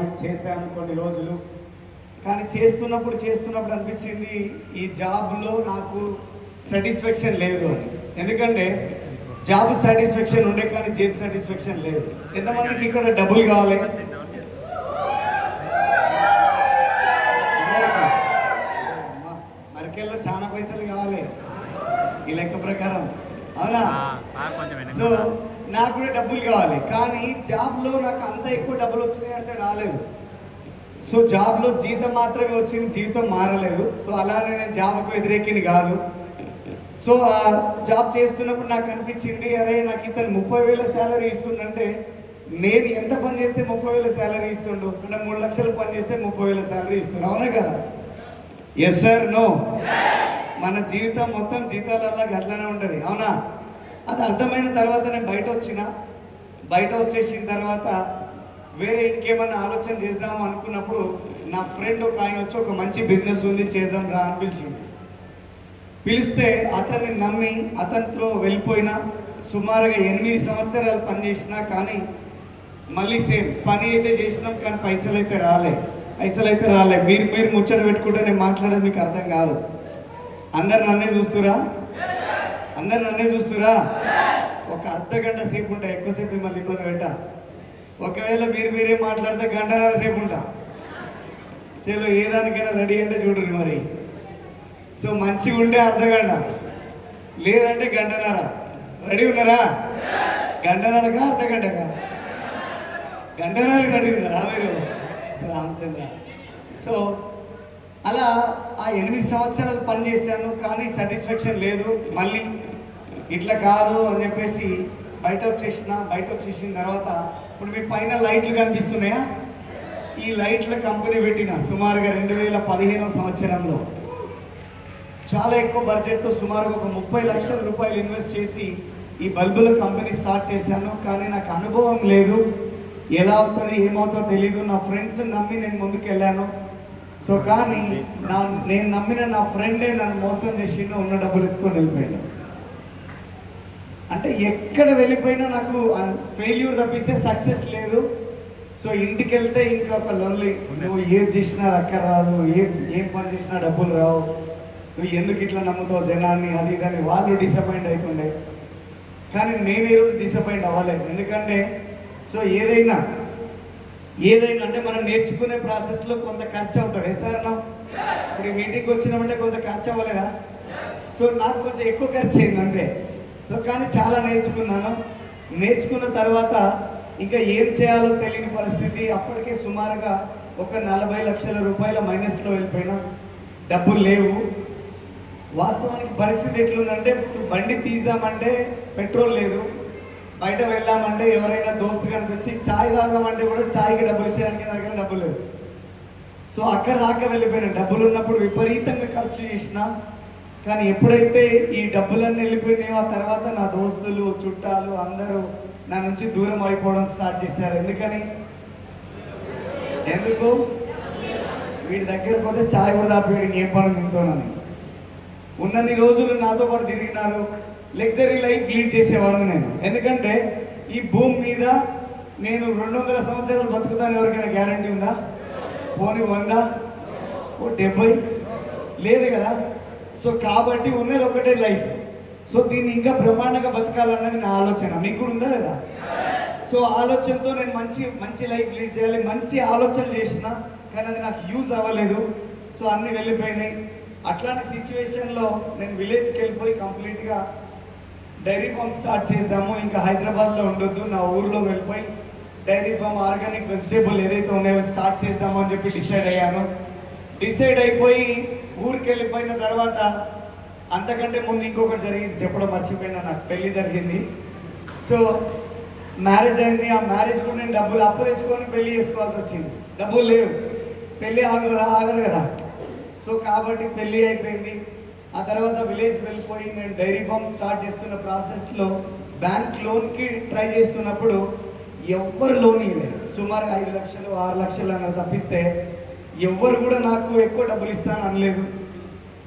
Government చేశాను కొన్ని రోజులు. కానీ చేస్తున్నప్పుడు అనిపించింది ఈ జాబ్లో నాకు సాటిస్ఫాక్షన్ లేదు అని. ఎందుకంటే జాబ్ సాటిస్ఫాక్షన్ ఉండే కానీ జాబ్ సాటిస్ఫాక్షన్ లేదు. ఎంతమందికి ఇక్కడ డబ్బులు కావాలి? మరికెళ్ళలో చాలా పైసలు కావాలి ఈ లెక్క ప్రకారం, అవునా? సో నాకు కూడా డబ్బులు కావాలి, కానీ జాబ్లో నాకు అంత ఎక్కువ డబ్బులు వచ్చినాయి అంటే రాలేదు. సో జాబ్లో జీతం మాత్రమే వచ్చింది, జీవితం మారలేదు. సో అలానే నేను జాబ్కు వ్యతిరేకిని కాదు. సో ఆ జాబ్ చేస్తున్నప్పుడు నాకు అనిపించింది, అరే నాకు ఇతను 30,000 శాలరీ ఇస్తుండంటే నేను ఎంత పని చేస్తే 30,000 శాలరీ ఇస్తుండు అంటే 3 లక్షలు పని చేస్తే 30,000 శాలరీ ఇస్తుండు, అవునా కదా? Yes sir, no? మన జీవితం మొత్తం జీతాలల్లా అట్లనే ఉంటుంది, అవునా? అది అర్థమైన తర్వాత నేను బయట వచ్చేసిన తర్వాత వేరే ఇంకేమన్నా ఆలోచన చేద్దాము అనుకున్నప్పుడు నా ఫ్రెండ్ ఒక ఆయన వచ్చి ఒక మంచి బిజినెస్ ఉంది చేద్దాం రా అని పిలిస్తే అతన్ని నమ్మి అతనితో వెళ్ళిపోయినా. సుమారుగా 8 సంవత్సరాలు పనిచేసినా కానీ మళ్ళీ సేమ్ పని అయితే చేసినాం కానీ పైసలు అయితే రాలే. మీరు ముచ్చట పెట్టుకుంటే నేను మాట్లాడేది మీకు అర్థం కాదు. అందరు నన్నే చూస్తురా? ఒక అర్ధగంట సేపు ఉంటా, ఎక్కువసేపు మిమ్మల్ని ఇబ్బంది పెట్టా. ఒకవేళ మీరే మాట్లాడితే 1.5 గంటల సేపు ఉంటా. చలో ఏదానికైనా రెడీ అంటే చూడండి మరి. సో మంచిగా ఉంటే అర్ధగంట, లేదంటే 1.5 గంటల. రెడీ ఉన్నారా? 1.5 గంటలకా అర్ధగంటకా? 1.5 గంటలకు రెడీ ఉన్నారా మీరు? రామచంద్ర. సో అలా ఆ 8 సంవత్సరాలు పని చేశాను కానీ సాటిస్ఫాక్షన్ లేదు. మళ్ళీ ఇట్లా కాదు అని చెప్పేసి బయట వచ్చేసిన తర్వాత ఇప్పుడు మీ పైన లైట్లు కనిపిస్తున్నాయా? ఈ లైట్ల కంపెనీ పెట్టిన సుమారుగా 2015 సంవత్సరంలో చాలా ఎక్కువ బడ్జెట్తో సుమారుగా ఒక 30 లక్షల రూపాయలు ఇన్వెస్ట్ చేసి ఈ బల్బుల కంపెనీ స్టార్ట్ చేశాను. కానీ నాకు అనుభవం లేదు, ఎలా అవుతుంది ఏమవుతుందో తెలీదు. నా ఫ్రెండ్స్ నమ్మి నేను ముందుకు వెళ్ళాను. సో కానీ నేను నమ్మిన నా ఫ్రెండే నన్ను మోసం చేసిండు, ఉన్న డబ్బులు ఎత్తుకొని వెళ్ళిపోయాడు. అంటే ఎక్కడ వెళ్ళిపోయినా నాకు ఫెయిల్యూర్ తప్పిస్తే సక్సెస్ లేదు. సో ఇంటికి వెళ్తే ఇంకా ఒక లొల్లి, నువ్వు ఏది చేసినా అక్కర రాదు, ఏం పని చేసినా డబ్బులు రావు, నువ్వు ఎందుకు ఇట్లా నమ్ముతావు జనాన్ని, అది ఇదని వాళ్ళు డిసప్పాయింట్ అవుతుండే. కానీ నేను ఈరోజు డిసప్పాయింట్ అవ్వలేదు. ఎందుకంటే సో ఏదైనా అంటే మనం నేర్చుకునే ప్రాసెస్లో కొంత ఖర్చు అవుతుంది. సార్ నా ఇప్పుడు ఈ మీటింగ్కి వచ్చినామంటే కొంత ఖర్చు అవ్వలేదా? సో నాకు కొంచెం ఎక్కువ ఖర్చు అయింది అంతే. సో కానీ చాలా నేర్చుకున్న తర్వాత ఇంకా ఏం చేయాలో తెలియని పరిస్థితి. అప్పటికే సుమారుగా ఒక 40 లక్షల రూపాయల మైనస్లో వెళ్ళిపోయినా, డబ్బులు లేవు. వాస్తవానికి పరిస్థితి ఎట్లుందంటే బండి తీద్దామంటే పెట్రోల్ లేదు, బయట వెళ్ళామంటే ఎవరైనా దోస్తు కనిపించి ఛాయ్ తాగామంటే కూడా ఛాయ్కి డబ్బులు ఇచ్చేదానికి నా దగ్గర డబ్బులు లేవు. సో అక్కడ దాకా వెళ్ళిపోయినా. డబ్బులు ఉన్నప్పుడు విపరీతంగా ఖర్చు చేసిన, కానీ ఎప్పుడైతే ఈ డబ్బులన్నీ వెళ్ళిపోయినాయో ఆ తర్వాత నా దోస్తులు చుట్టాలు అందరూ నా నుంచి దూరం అయిపోవడం స్టార్ట్ చేశారు. ఎందుకు వీడి దగ్గర పోతే ఛాయ్ కూడా దాపేయడం ఏం పని తింటానని. ఉన్నన్ని రోజులు నాతో పాటు తిరిగినారు, లగ్జరీ లైఫ్ లీడ్ చేసేవాడిని నేను. ఎందుకంటే ఈ భూమి మీద నేను 200 సంవత్సరాలు బతుకుతాను ఎవరికైనా గ్యారంటీ ఉందా? పోనీ 100, 70 లేదు కదా. సో కాబట్టి ఉన్నది ఒకటే లైఫ్. సో దీన్ని ఇంకా బ్రహ్మాండంగా బతకాలన్నది నా ఆలోచన. మీకు కూడా ఉందా లేదా? సో ఆలోచనతో నేను మంచి లైఫ్ లీడ్ చేయాలి, మంచి ఆలోచనలు చేసిన, కానీ అది నాకు యూజ్ అవ్వలేదు. సో అన్నీ వెళ్ళిపోయినాయి. అట్లాంటి సిచ్యువేషన్లో నేను విలేజ్కి వెళ్ళిపోయి కంప్లీట్గా డైరీ ఫామ్ స్టార్ట్ చేద్దాము, ఇంకా హైదరాబాద్లో ఉండొద్దు, నా ఊర్లో వెళ్ళిపోయి డైరీ ఫామ్ ఆర్గానిక్ వెజిటేబుల్ ఏదైతే ఉన్నాయో స్టార్ట్ చేద్దాము అని చెప్పి డిసైడ్ అయిపోయి ఊరికి వెళ్ళిపోయిన తర్వాత అంతకంటే ముందు ఇంకొకటి జరిగింది, చెప్పడం మర్చిపోయినా. నాకు పెళ్ళి జరిగింది. సో మ్యారేజ్ అయింది. ఆ మ్యారేజ్ కూడా నేను డబ్బులు అప్పు తెచ్చుకొని పెళ్ళి చేసుకోవాల్సి వచ్చింది. డబ్బులు లేవు, పెళ్ళి ఆగదు కదా. సో కాబట్టి పెళ్ళి అయిపోయింది. ఆ తర్వాత విలేజ్ వెళ్ళిపోయి నేను డైరీ ఫామ్ స్టార్ట్ చేస్తున్న ప్రాసెస్లో బ్యాంక్ లోన్కి ట్రై చేస్తున్నప్పుడు ఎవ్వరు లోన్ ఇవ్వలేదు. సుమారు 5 లక్షలు 6 లక్షలు అన్నారు తప్పిస్తే ఎవ్వరు కూడా నాకు ఎక్కువ డబ్బులు ఇస్తాను అనలేదు.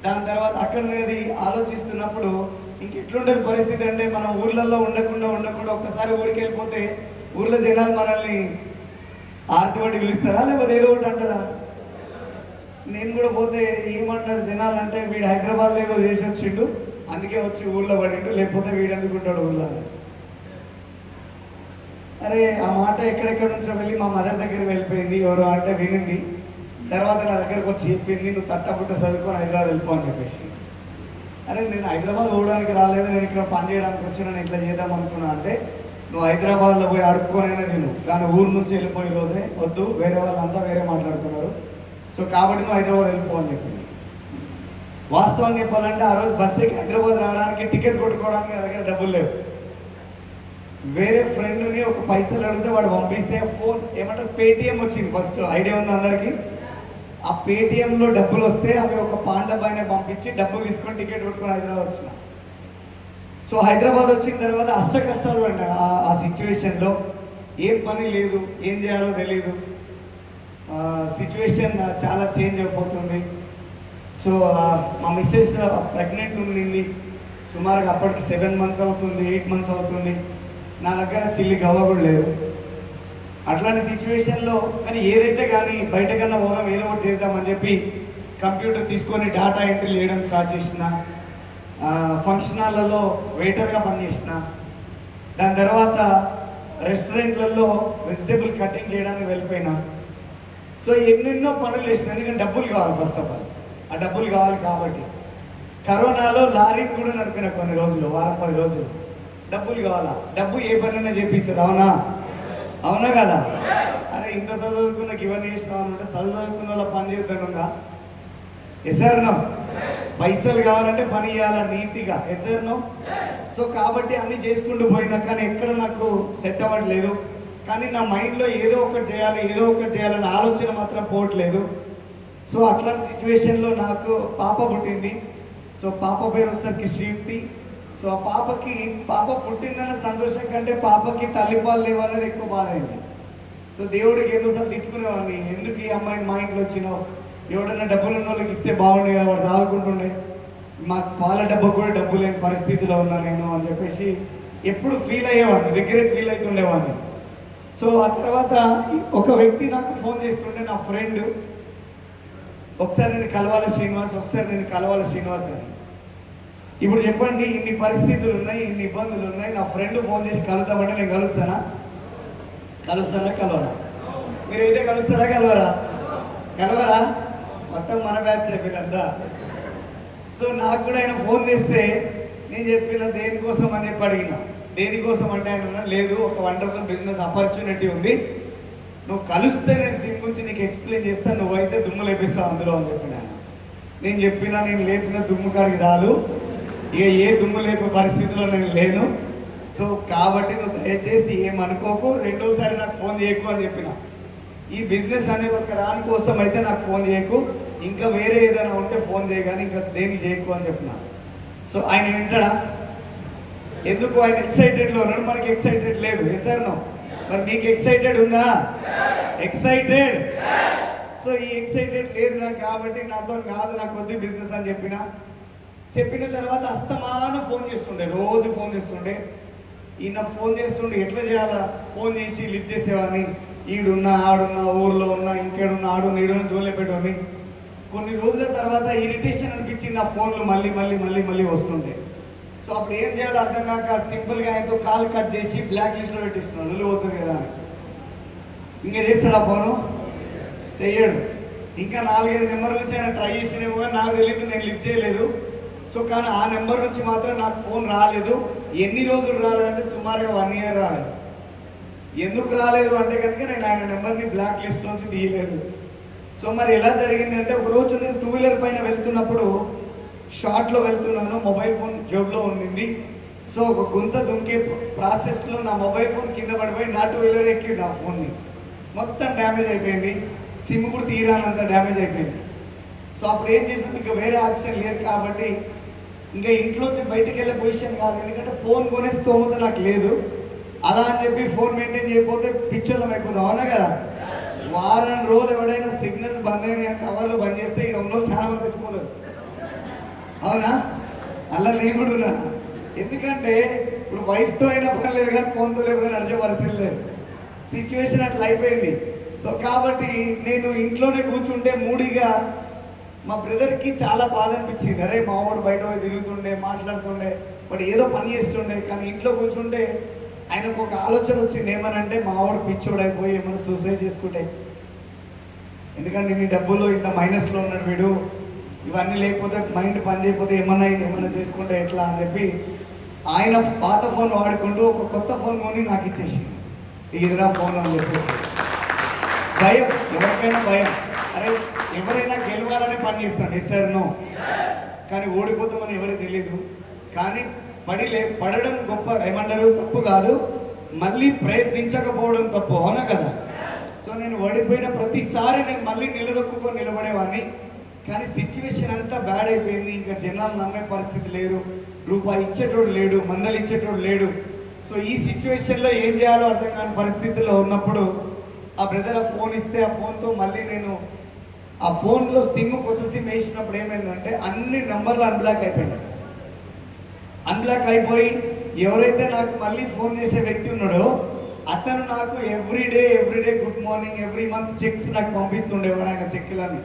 దాని తర్వాత అక్కడ అనేది ఆలోచిస్తున్నప్పుడు ఇంకెట్లుంటుంది పరిస్థితి అంటే మనం ఊర్లలో ఉండకుండా ఒక్కసారి ఊరికి వెళ్ళిపోతే ఊర్లో జనాలు మనల్ని ఆరతి వాటి పిలుస్తారా లేకపోతే ఏదో ఒకటి అంటారా? నేను కూడా పోతే ఏమంటారు జనాలు అంటే వీడు హైదరాబాద్లో ఏదో చేసి వచ్చిండు అందుకే వచ్చి ఊళ్ళో పడిండు, లేకపోతే వీడు ఎందుకుంటాడు ఊళ్ళో. అరే ఆ మాట ఎక్కడెక్కడ నుంచో వెళ్ళి మా మదర్ దగ్గరికి వెళ్ళిపోయింది, ఎవరో అంటే వినింది, తర్వాత నా దగ్గరకు వచ్చి చెప్పింది నువ్వు తట్టబుట్ట చదువుకొని హైదరాబాద్ వెళ్ళిపో అని చెప్పేసి. అరే నేను హైదరాబాద్ పోవడానికి రాలేదు, నేను ఇక్కడ పని చేయడానికి వచ్చి నేను ఇట్లా చేద్దాం అనుకున్నా అంటే నువ్వు హైదరాబాద్లో పోయి అడుక్కోనైనా తిను, కానీ ఊరు నుంచి వెళ్ళిపోయే రోజే వద్దు, వేరే వాళ్ళంతా వేరే మాట్లాడుతున్నారు, సో కాబట్టి నువ్వు హైదరాబాద్ వెళ్ళిపో అని చెప్పింది. వాస్తవం చెప్పాలంటే ఆ రోజు బస్సు ఎక్కి హైదరాబాద్ రావడానికి టికెట్ కొట్టుకోవడానికి నా దగ్గర డబ్బులు లేవు. వేరే ఫ్రెండ్ని ఒక పైసలు అడిగితే వాడు పంపిస్తే ఫోన్ ఏమంటారు పేటిఎం వచ్చింది, ఫస్ట్ ఐడియా ఉంది అందరికీ. ఆ పేటిఎంలో డబ్బులు వస్తే అవి ఒక పాండబాయినే పంపించి డబ్బులు తీసుకొని టికెట్ కొట్టుకొని హైదరాబాద్ వచ్చిన. సో హైదరాబాద్ వచ్చిన తర్వాత అష్ట కష్టాలు అండి. ఆ సిచ్యువేషన్లో ఏం పని లేదు, ఏం చేయాలో తెలియదు, సిచ్యువేషన్ చాలా చేంజ్ అయిపోతుంది. సో మా మిస్సెస్ ప్రెగ్నెంట్ ఉండింది, సుమారుగా అప్పటికి 7 months అవుతుంది, 8 months అవుతుంది. నా దగ్గర చిల్లి గవ్వ కూడా లేదు. అట్లాంటి సిచ్యువేషన్లో కానీ ఏదైతే కానీ బయటకన్నా పోదాం, ఏదో ఒకటి చేద్దామని చెప్పి కంప్యూటర్ తీసుకొని డేటా ఎంట్రీ చేయడం స్టార్ట్ చేసిన, ఫంక్షన్ హాల్లలో వెయిటర్గా పనిచేసిన, దాని తర్వాత రెస్టారెంట్లలో వెజిటేబుల్ కటింగ్ చేయడానికి వెళ్ళిపోయినా. సో ఎన్నెన్నో పనులు చేసిన, ఎందుకంటే డబ్బులు కావాలి. ఫస్ట్ ఆఫ్ ఆల్ ఆ డబ్బులు కావాలి కాబట్టి కరోనాలో లారీని కూడా నడిపిన కొన్ని రోజులు, వారం 10 రోజులు. డబ్బులు కావాలా, డబ్బు ఏ పనైనా చేపిస్తుంది, అవునా అవునా కదా? అరే ఇంత చదువుకున్నకి ఇవన్నీ చేసినావు అంటే చదువుకున్న వాళ్ళ పని చేద్దానుగా, ఎస్ఆర్నో పైసలు కావాలంటే పని చేయాలా నీతిగా, ఎస్ఆర్నో. సో కాబట్టి అన్నీ చేసుకుంటూ పోయినా కానీ ఎక్కడ నాకు సెట్ అవ్వట్లేదు. కానీ నా మైండ్లో ఏదో ఒకటి చేయాలి, ఏదో ఒకటి చేయాలన్న ఆలోచన మాత్రం పోవట్లేదు. సో అట్లాంటి సిచ్యువేషన్లో నాకు పాప పుట్టింది. సో పాప పేరు వచ్చేసరికి శ్రీయుక్తి. సో ఆ పాప పుట్టిందన్న సంతోషం కంటే పాపకి తల్లిపాలు లేవు అనేది ఎక్కువ బాధ అయింది. సో దేవుడికి ఎన్నోసార్లు తిట్టుకునేవాడిని, ఎందుకు ఈ అమ్మాయిని మా ఇంట్లో వచ్చినావు, ఎవడన్నా డబ్బులు ఉన్న వాళ్ళకి ఇస్తే బాగుండే కదా, వాడు చదువుకుంటుండే, మా పాల డబ్బు కూడా డబ్బు లేని పరిస్థితిలో ఉన్నా నేను అని చెప్పేసి ఎప్పుడు ఫీల్ అయ్యేవాడిని, రిగ్రెట్ ఫీల్ అవుతుండేవాడిని. సో ఆ తర్వాత ఒక వ్యక్తి నాకు ఫోన్ చేస్తుండే, నా ఫ్రెండ్, ఒకసారి నేను కలవాలి శ్రీనివాస్, ఒకసారి నేను కలవాలి శ్రీనివాస్ అని. ఇప్పుడు చెప్పండి, ఇన్ని పరిస్థితులు ఉన్నాయి, ఇన్ని ఇబ్బందులు ఉన్నాయి, నా ఫ్రెండ్ ఫోన్ చేసి కలుద్దామంటే నేను కలుస్తానా? కలవరా? మీరైతే కలుస్తారా? కలవరా? మొత్తం మన బ్యాచ్ మీరంతా. సో నాకు కూడా ఆయన ఫోన్ చేస్తే నేను చెప్పిన దేనికోసం అని చెప్పి అడిగిన. దేనికోసం అంటే ఆయన లేదు, ఒక వండర్ఫుల్ బిజినెస్ ఆపర్చునిటీ ఉంది, నువ్వు కలిస్తే నేను దీని గురించి నీకు ఎక్స్ప్లెయిన్ చేస్తాను, నువ్వైతే దుమ్ము లేపిస్తావు అందులో అని చెప్పిన. నేను లేపిన దుమ్ము కాడికి చాలు, ఇక ఏ దుమ్ము లేపే పరిస్థితిలో నేను లేను. సో కాబట్టి నువ్వు దయచేసి ఏమనుకోకు, రెండోసారి నాకు ఫోన్ చేయకు అని చెప్పిన. ఈ బిజినెస్ అనే ఒక దానికోసం అయితే నాకు ఫోన్ చేయకు, ఇంకా వేరే ఏదైనా ఉంటే ఫోన్ చేయగాని ఇంకా దేనికి చేయకు అని చెప్పిన. సో ఆయన వింటాడా? ఎందుకు ఆయన ఎక్సైటెడ్లో ఉన్నాడు, మనకి ఎక్సైటెడ్ లేదు. SR no? మరి మీకు ఎక్సైటెడ్ ఉందా? ఎక్సైటెడ్. సో ఈ ఎక్సైటెడ్ లేదు నాకు, కాబట్టి నాతో కాదు, నాకు కొద్ది బిజినెస్ అని చెప్పిన తర్వాత అస్తమానం ఫోన్ చేస్తుండే, రోజు ఫోన్ చేస్తుండే. ఈయన ఫోన్ చేస్తుండే, ఎట్లా చేయాలా, ఫోన్ చేసి లిఫ్ట్ చేసేవాడిని. ఈడున్నా ఆడున్నా, ఊర్లో ఉన్నా, ఇంకేడున్నా ఆడున్నా, ఈడున్నా జోలే పెట్టేవాడిని. కొన్ని రోజుల తర్వాత ఇరిటేషన్ అనిపించింది, ఆ ఫోన్లు మళ్ళీ వస్తుండే. సో అప్పుడు ఏం చేయాలో అర్థం కాక సింపుల్గా ఆయనతో కాల్ కట్ చేసి బ్లాక్ లిస్ట్లో పెట్టిస్తున్నాను, నువ్వు అవుతుంది కదా అని. ఇంకా చేస్తాడా ఫోను? చెయ్యడు. ఇంకా 4-5 నెంబర్ల నుంచి ఆయన ట్రై చేసినేమో కానీ నాకు తెలియదు, నేను లిఫ్ట్ చేయలేదు. సో కానీ ఆ నెంబర్ నుంచి మాత్రం నాకు ఫోన్ రాలేదు. ఎన్ని రోజులు రాలేదంటే సుమారుగా 1 year రాలేదు. ఎందుకు రాలేదు అంటే కనుక నేను ఆయన నెంబర్ని బ్లాక్ లిస్ట్లోంచి తీయలేదు. సో మరి ఎలా జరిగింది అంటే, ఒకరోజు నేను 2-wheeler పైన వెళ్తున్నప్పుడు, షార్ట్లో వెళ్తున్నాను, మొబైల్ ఫోన్ జోబ్లో ఉండింది. సో ఒక గుంత దుంకే ప్రాసెస్లో నా మొబైల్ ఫోన్ కింద పడిపోయి నా 2-wheeler ఎక్కింది, ఆ ఫోన్ని మొత్తం డ్యామేజ్ అయిపోయింది, సిమ్ కూడా తీరానంత డ్యామేజ్ అయిపోయింది. సో అప్పుడు ఏం చేసాం, ఇంకా వేరే ఆప్షన్ లేదు కాబట్టి ఇంకా ఇంట్లోంచి బయటికి వెళ్ళే పొజిషన్ కాదు, ఎందుకంటే ఫోన్ కొనే స్తోమత నాకు లేదు. అలా అని చెప్పి ఫోన్ మెయింటైన్ చేయకపోతే పిచ్చోళ్ళం అయిపోతాం, అవునా కదా? వారం రోజులు ఎవడైనా సిగ్నల్స్ బంద్ అయినాయి, టవర్లు బంద్ చేస్తే ఇక్కడ ఉన్న చాలా మంది చచ్చిపోతారు, అవునా? అలా నేను కూడా ఉన్నా. ఎందుకంటే ఇప్పుడు వైఫ్తో అయినా పర్లేదు కానీ ఫోన్తో లేకపోతే నడిచే పరిస్థితి లేదు. సిచ్యువేషన్ అట్లా అయిపోయింది. సో కాబట్టి నేను ఇంట్లోనే కూర్చుంటే మూడిగా మా బ్రదర్కి చాలా బాధ అనిపించింది. అరే మా వాడు బయట పోయి తిరుగుతుండే, మాట్లాడుతుండే, బట్ ఏదో పని చేస్తుండే. కానీ ఇంట్లో కూర్చుంటే ఆయనకు ఒక ఆలోచన వచ్చింది, ఏమనంటే మా వాడు పిచ్చోడైపోయి ఏమైనా సూసైడ్ చేసుకుంటే, ఎందుకంటే ఇన్ని డబ్బుల్లో ఇంత మైనస్లో ఉన్నాడు వీడు, ఇవన్నీ లేకపోతే మైండ్ పని చేయకపోతే ఏమన్నా చేసుకుంటే ఎట్లా అని చెప్పి ఆయన పాత ఫోన్ వాడుకుంటూ ఒక కొత్త ఫోన్ కొని నాకు ఇచ్చేసి, ఇదిరా ఫోన్ అని చెప్పేసి. భయం, ఎవరికైనా భయం. అరే ఎవరైనా గెలవాలనే పని చేస్తాను, ఎస్ సార్ నో, కానీ ఓడిపోతామని ఎవరికి తెలియదు. కానీ పడడం గొప్ప ఏమంటారు తప్పు కాదు, మళ్ళీ ప్రయత్నించకపోవడం తప్పు, అవునా కదా. సో నేను ఓడిపోయిన ప్రతిసారి నేను మళ్ళీ నిలదొక్కుకొని నిలబడేవాడిని. కానీ సిచ్యువేషన్ అంతా బ్యాడ్ అయిపోయింది, ఇంకా జనాలు నమ్మే పరిస్థితి లేరు, రూపాయి ఇచ్చేటోడు లేడు, మందలు ఇచ్చేటోడు లేడు. సో ఈ సిచ్యువేషన్లో ఏం చేయాలో అర్థం కాని పరిస్థితుల్లో ఉన్నప్పుడు ఆ బ్రదర్ ఆ ఫోన్ ఇస్తే ఆ ఫోన్తో మళ్ళీ నేను ఆ ఫోన్లో సిమ్ కొత్త సిమ్ వేసినప్పుడు ఏమైందంటే అన్ని నంబర్లు అన్బ్లాక్ అయిపోయినాయి. అన్బ్లాక్ అయిపోయి ఎవరైతే నాకు మళ్ళీ ఫోన్ చేసే వ్యక్తి ఉన్నాడో అతను నాకు everyday good morning, every month checks నాకు పంపిస్తుండేవాడు, ఆయన చెక్కులని.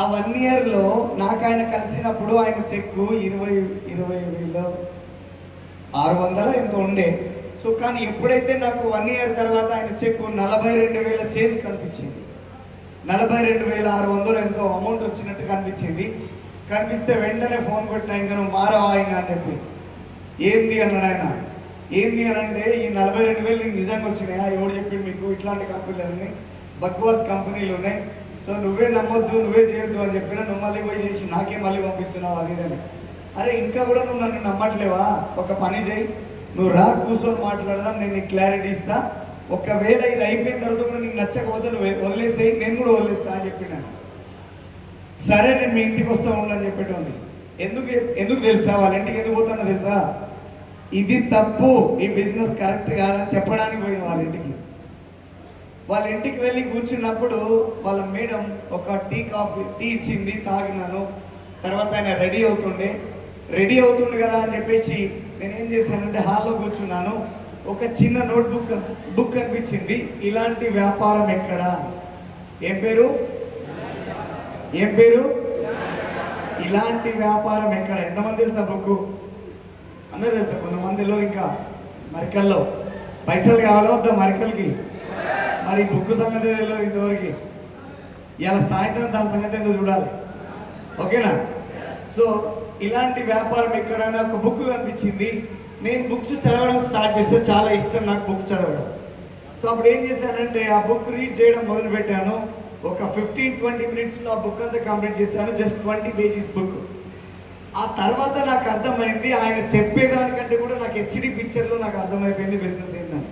ఆ 1 ఇయర్లో నాకు ఆయన కలిసినప్పుడు ఆయన చెక్కు 20,600 ఎంతో ఉండే. సో కానీ ఎప్పుడైతే నాకు 1 ఇయర్ తర్వాత ఆయన చెక్కు 42,000 చేంజ్ కనిపించింది, 42,600 ఎంతో అమౌంట్ వచ్చినట్టు కనిపించింది. కనిపిస్తే వెంటనే ఫోన్ కొట్టిన, ఇంకా నువ్వు మారవా ఇంకా అని చెప్పి. ఏంది అన్నాడు ఆయన. ఏంది అని అంటే ఈ 42,000 నీకు నిజంగా వచ్చినాయా, ఎవడు చెప్పిండు మీకు, ఇట్లాంటి కంపెనీలు ఉన్నాయి, బక్వాస్ కంపెనీలు ఉన్నాయి, సో నువ్వే నమ్మొద్దు, నువ్వే చేయొద్దు అని చెప్పినా, నువ్వు మళ్ళీ పోయి చేసి నాకే మళ్ళీ పంపిస్తున్నావు అది అని. అరే ఇంకా కూడా నువ్వు నన్ను నమ్మట్లేవా, ఒక పని చేయి, నువ్వు రా కూర్చొని మాట్లాడదాం, నేను నీకు క్లారిటీ ఇస్తా, ఒకవేళ ఇది అయిపోయిన తర్వాత కూడా నీకు నచ్చకపోతే నువ్వు వదిలేసేయి, నేను కూడా వదిలేస్తా అని చెప్పినాను. సరే నేను మీ ఇంటికి వస్తా ఉండని చెప్పేటోంది. ఎందుకు తెలుసా, వాళ్ళ ఇంటికి ఎందుకు పోతానో తెలుసా, ఇది తప్పు, ఈ బిజినెస్ కరెక్ట్ కాదని చెప్పడానికి పోయిన వాళ్ళ ఇంటికి వెళ్ళి కూర్చున్నప్పుడు వాళ్ళ మేడం ఒక టీ ఇచ్చింది, తాగినాను. తర్వాత ఆయన రెడీ అవుతుండే కదా అని చెప్పేసి నేనేం చేశానంటే హాల్లో కూర్చున్నాను, ఒక చిన్న బుక్ కనిపించింది, ఇలాంటి వ్యాపారం ఎక్కడా, ఏం పేరు ఇలాంటి వ్యాపారం ఎక్కడ. ఎంతమంది తెలుసా బుక్? అందరూ తెలుసా, కొంతమందిలో ఇంకా మరికల్లో పైసలు కావాలో వద్దా మరికల్కి, మరి బుక్ సంగతి తెలియదు ఇంతవరకు. ఇలా సాయంత్రం దాని సంగతి ఏదో చూడాలి, ఓకేనా. సో ఇలాంటి వ్యాపారం ఎక్కడైనా ఒక బుక్ కనిపించింది. నేను బుక్స్ చదవడం స్టార్ట్ చేస్తే, చాలా ఇష్టం నాకు బుక్ చదవడం. సో అప్పుడు ఏం చేశానంటే ఆ బుక్ రీడ్ చేయడం మొదలుపెట్టాను. ఒక 15-20 మినిట్స్లో ఆ బుక్ అంతా కంప్లీట్ చేశాను, జస్ట్ 20 పేజెస్ బుక్. ఆ తర్వాత నాకు అర్థమైంది, ఆయన చెప్పేదానికంటే కూడా నాకు హెచ్డి పిక్చర్లో నాకు అర్థమైపోయింది బిజినెస్ ఏందని.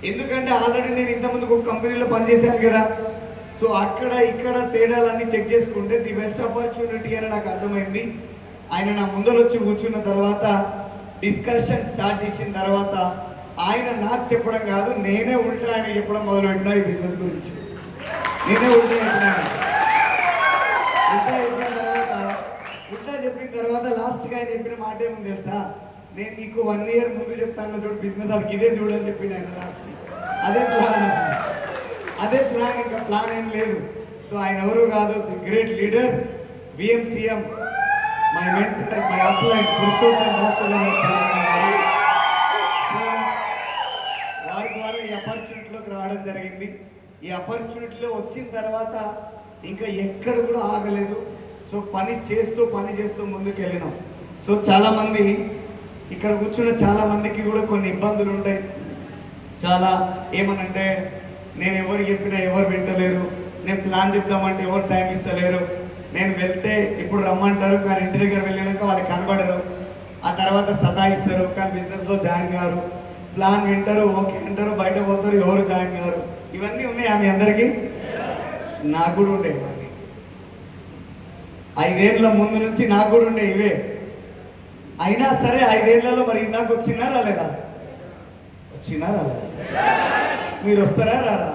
ఎందుకంటే ఆల్రెడీ నేను ఇంతకుముందు ఒక కంపెనీలో పనిచేశాను కదా. సో అక్కడ ఇక్కడ తేడాలన్నీ చెక్ చేసుకుంటే ది బెస్ట్ ఆపర్చునిటీ అని నాకు అర్థమైంది. ఆయన నా ముందర వచ్చి కూర్చున్న తర్వాత డిస్కషన్ స్టార్ట్ చేసిన తర్వాత ఆయన నాకు చెప్పడం కాదు, నేనే ఉల్టా ఆయన చెప్పడం మొదలుపెట్టినా ఈ బిజినెస్ గురించి. నేనే ఉల్టా చెప్పిన తర్వాత లాస్ట్గా ఆయన చెప్పిన మాట ఏముంది తెలుసా, నేను నీకు 1 ఇయర్ ముందు చెప్తాను చూడు బిజినెస్, అది ఇదే చూడని చెప్పిండు ఆయన లాస్ట్కి. అదే ప్లాన్, ఇంకా ప్లాన్ ఏం లేదు. సో ఆయన ఎవరు కాదు, the great leader విఎంసీఎం, my mentor, my upline Purushottam Das గారు. సో వారి ద్వారా ఈ ఆపర్చునిటీలోకి రావడం జరిగింది. ఈ ఆపర్చునిటీలో వచ్చిన తర్వాత ఇంకా ఎక్కడ కూడా ఆగలేదు. సో పని చేస్తూ ముందుకు వెళ్ళినాం. సో చాలామంది ఇక్కడ కూర్చున్న చాలామందికి కూడా కొన్ని ఇబ్బందులు ఉంటాయి. చాలా ఏమనంటే, నేను ఎవరు చెప్పినా ఎవరు వింటలేరు, నేను ప్లాన్ చెప్దామంటే ఎవరు టైం ఇస్తలేరు, నేను వెళ్తే ఇప్పుడు రమ్మంటారు కానీ ఇంటి దగ్గర వెళ్ళినాక వాళ్ళకి కనబడరు, ఆ తర్వాత సతాయిస్తారు కానీ బిజినెస్లో జాయిన్ కారు, ప్లాన్ వింటారు ఓకే అంటారు, బయట పోతారు, ఎవరు జాయిన్ కారు. ఇవన్నీ ఉన్నాయి మీ అందరికీ, నాకు కూడా ఉండే. 5 ఏళ్ళ ముందు నుంచి నాకు కూడా ఉండే ఇవే. అయినా సరే 5 ఏళ్లలో మరి ఇందాక వచ్చినారా లేదా? మీరు వస్తారా రారా?